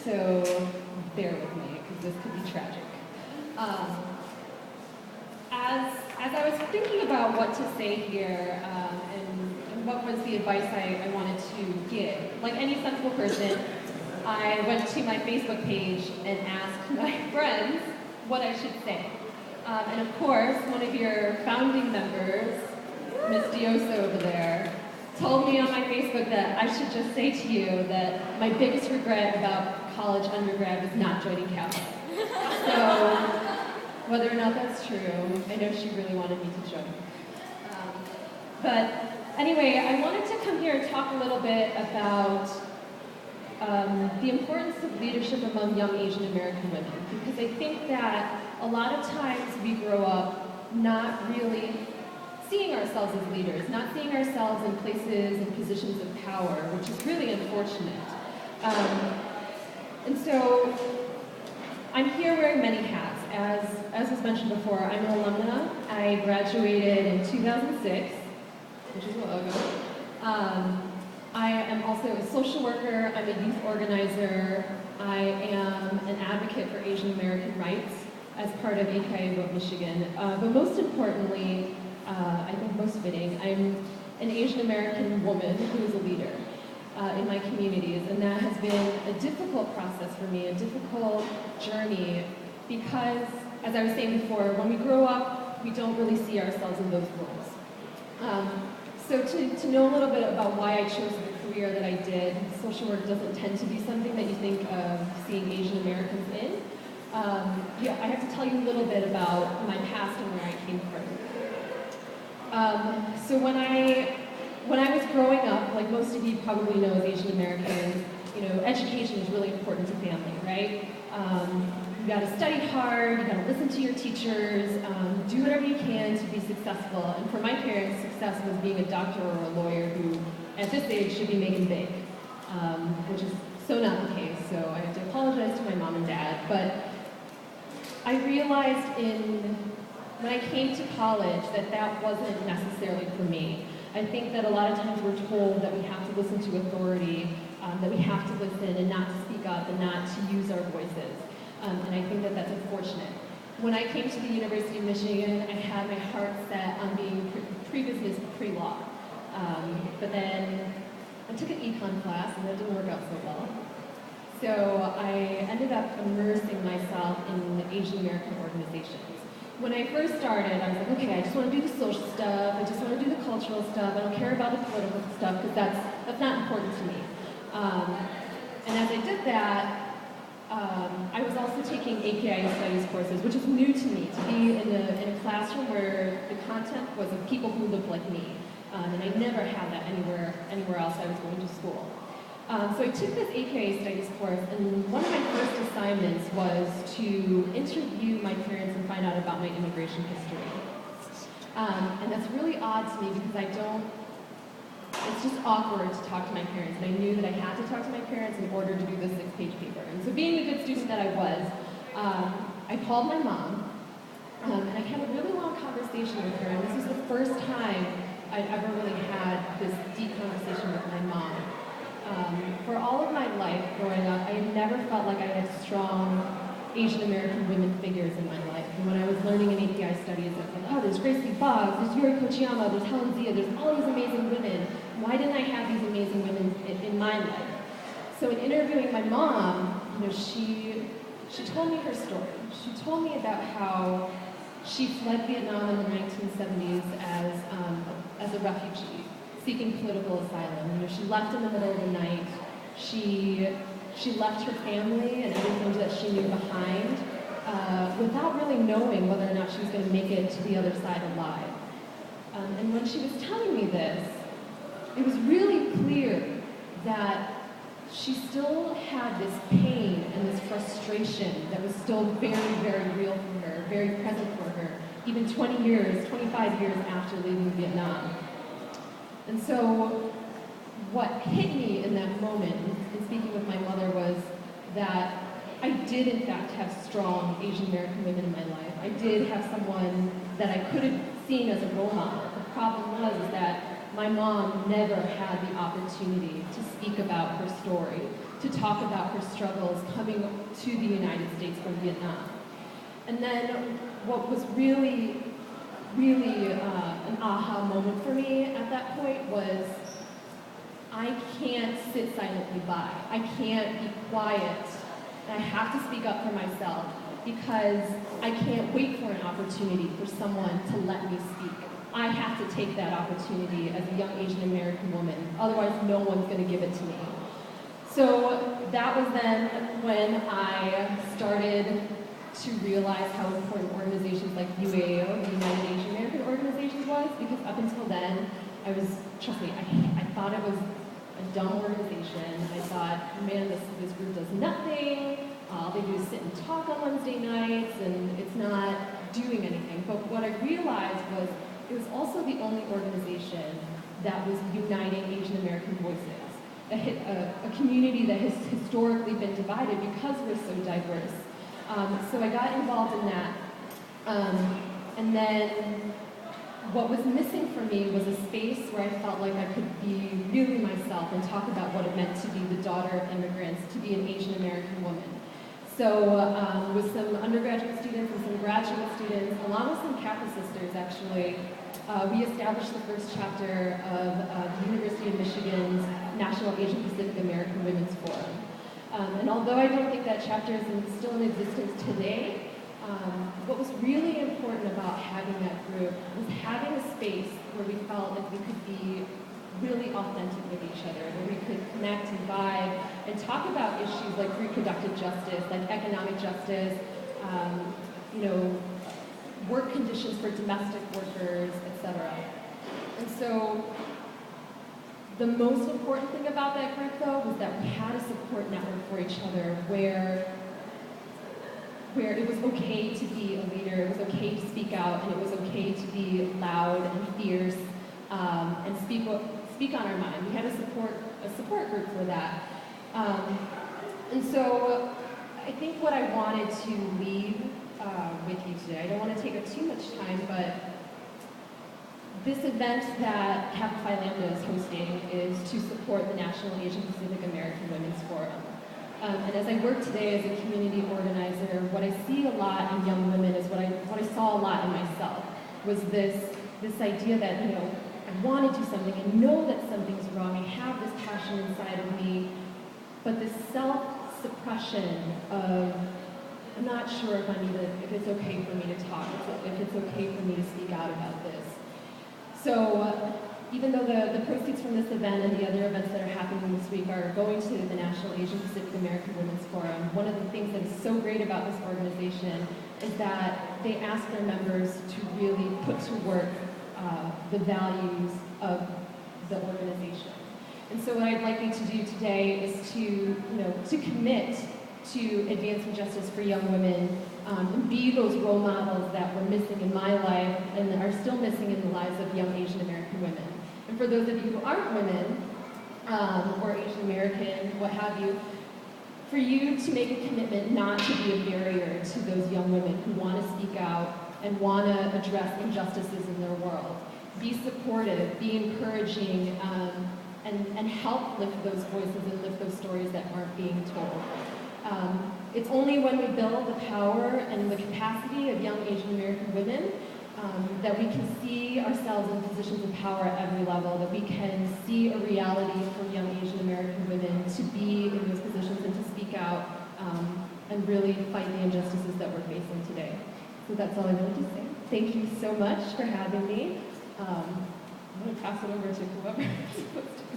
so bear with me, because this could be tragic. As I was thinking about what to say here, and what was the advice I wanted to give, like any sensible person, I went to my Facebook page and asked my friends what I should say. And of course, one of your founding members, Miss Diosa over there, told me on my Facebook that I should just say to you that my biggest regret about college undergrad was not joining KPL. So, whether or not that's true, I know she really wanted me to join. But anyway, I wanted to come here and talk a little bit about the importance of leadership among young Asian American women, because I think that a lot of times we grow up not really seeing ourselves as leaders, not seeing ourselves in places and positions of power, which is really unfortunate. And so I'm here wearing many hats. As was mentioned before, I'm an alumna. I graduated in 2006, which is a while ago. I am also a social worker, I'm a youth organizer, I am an advocate for Asian American rights as part of AKA Vote Michigan. But most importantly, I think most fitting, I'm an Asian American woman who is a leader in my communities, and that has been a difficult process for me, a difficult journey, because, as I was saying before, when we grow up, we don't really see ourselves in those roles. So to know a little bit about why I chose the career that I did, social work doesn't tend to be something that you think of seeing Asian Americans in. Yeah, I have to tell you a little bit about my past and where I came from. So when I was growing up, like most of you probably know as Asian Americans, you know, education is really important to family, right? You gotta study hard, you gotta listen to your teachers, do whatever you can to be successful. And for my parents, success was being a doctor or a lawyer who, at this age, should be making bank, which is so not the case. So I have to apologize to my mom and dad. But I realized when I came to college that wasn't necessarily for me. I think that a lot of times we're told that we have to listen to authority, that we have to listen and not to speak up and not to use our voices. And I think that that's unfortunate. When I came to the University of Michigan, I had my heart set on being pre-business, pre-law. But then I took an econ class and that didn't work out so well. So I ended up immersing myself in Asian American organizations. When I first started, I was like, okay, I just want to do the social stuff, I just want to do the cultural stuff, I don't care about the political stuff because that's not important to me. And as I did that, I was also taking AKI studies courses, which is new to me, to be in a classroom where the content was of people who looked like me. And I never had that anywhere else I was going to school. So I took this AKA studies course, and one of my first assignments was to interview my parents and find out about my immigration history. And that's really odd to me because it's just awkward to talk to my parents, and I knew that I had to talk to my parents in order to do this 6-page paper. And so being the good student that I was, I called my mom, and I had a really long conversation with her, and this was the first time I'd ever really had this deep conversation with my mom. For all of my life growing up, I had never felt like I had strong Asian American women figures in my life. And when I was learning in API studies, I was like, oh, there's Gracie Boggs, there's Yuri Kochiyama, there's Helen Zia, there's all these amazing women. Why didn't I have these amazing women in my life? So in interviewing my mom, you know, she told me her story. She told me about how she fled Vietnam in the 1970s as a refugee, seeking political asylum. You know, she left in the middle of the night. She left her family and everything that she knew behind without really knowing whether or not she was going to make it to the other side alive. And when she was telling me this, it was really clear that she still had this pain and this frustration that was still very, very real for her, very present for her, even 20 years, 25 years after leaving Vietnam. And so what hit me in that moment, in speaking with my mother, was that I did in fact have strong Asian American women in my life. I did have someone that I could have seen as a role model. The problem was that my mom never had the opportunity to speak about her story, to talk about her struggles coming to the United States from Vietnam. And then what was really, really an aha moment for me at that point was, I can't sit silently by. I can't be quiet. And I have to speak up for myself because I can't wait for an opportunity for someone to let me speak. I have to take that opportunity as a young Asian American woman. Otherwise, no one's going to give it to me. So that was then when I started to realize how important organizations like UAO, the United Asian American Organizations, was, because up until then, trust me, I thought it was a dumb organization. I thought, man, this group does nothing. All they do is sit and talk on Wednesday nights, and it's not doing anything. But what I realized was it was also the only organization that was uniting Asian American voices, a community that has historically been divided because we're so diverse. So I got involved in that. And then what was missing for me was a space where I felt like I could be really myself and talk about what it meant to be the daughter of immigrants, to be an Asian American woman. So with some undergraduate students and some graduate students, along with some Kappa sisters actually, we established the first chapter of the University of Michigan's National Asian Pacific American Women's Forum. And although I don't think that chapter is still in existence today, what was really important about having that group was having a space where we felt like we could be really authentic with each other, where we could connect and vibe and talk about issues like reproductive justice, like economic justice, work conditions for domestic workers, etc. And so the most important thing about that group, though, was that we had a support network for each other where it was okay to be a leader, it was okay to speak out, and it was okay to be loud and fierce and speak on our mind. We had a support group for that. And so I think what I wanted to leave with you today, I don't want to take up too much time, but this event that Kappa Phi Lambda is hosting is to support the National Asian Pacific American Women's Forum. And as I work today as a community organizer, what I see a lot in young women is what I saw a lot in myself, was this idea that, I want to do something, I know that something's wrong, I have this passion inside of me, but this self-suppression of, I'm not sure if it's okay for me to talk, if it's okay for me to speak out about this. So even though the proceeds from this event and the other events that are happening this week are going to the National Asian Pacific American Women's Forum, one of the things that is so great about this organization is that they ask their members to really put to work the values of the organization. And so what I'd like you to do today is to commit to advancing justice for young women and be those role models that were missing in my life and are still missing in the lives of young Asian American women. And for those of you who aren't women or Asian American, what have you, for you to make a commitment not to be a barrier to those young women who want to speak out and want to address injustices in their world. Be supportive, be encouraging, and help lift those voices and lift those stories that aren't being told. It's only when we build the power and the capacity of young Asian American women that we can see ourselves in positions of power at every level, that we can see a reality for young Asian American women to be in those positions and to speak out and really fight the injustices that we're facing today. So that's all I wanted to say. Thank you so much for having me. I'm going to pass it over to whoever is supposed to